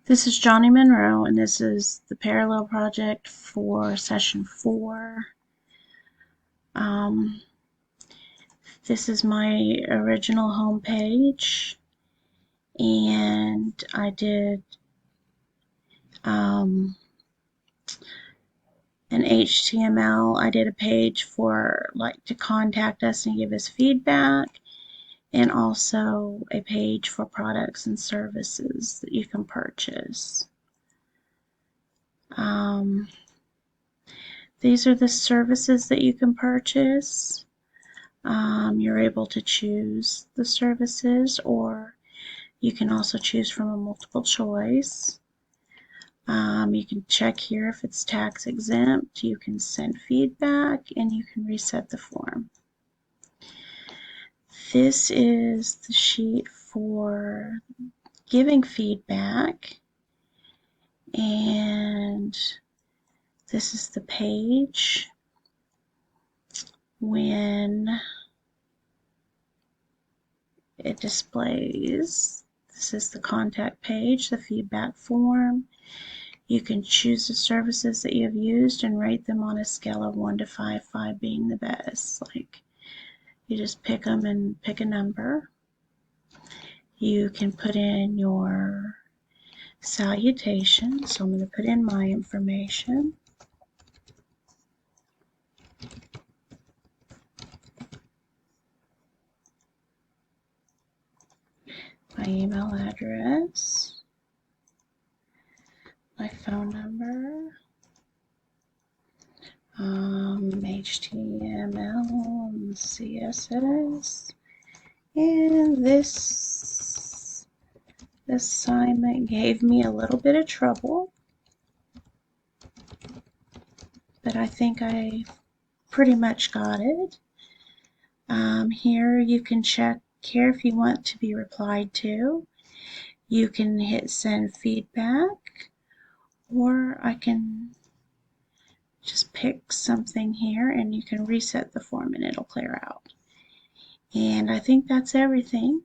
This is Johnny Monroe, and this is the Parallel Project for Session 4. Um, this is my original home page, and I did an HTML. I did a page for to contact us and give us feedback, and also a page for products and services that you can purchase. These are the services that you can purchase. You're able to choose the services, or you can also choose from a multiple choice. You can check here if it's tax exempt. You can send feedback, and you can reset the form. This is the sheet for giving feedback, and this is the page when it displays. This is the contact page, the feedback form. You can choose the services that you've used and rate them on a scale of 1 to 5, 5 being the best. You just pick them and pick a number. You can put in your salutation. So I'm going to put in my information. My email address. My phone number. HTML and CSS. And this assignment gave me a little bit of trouble, but I think I pretty much got it. Here you can check here if you want to be replied to. You can hit send feedback, or I can just pick something here and you can reset the form and it'll clear out. And I think that's everything.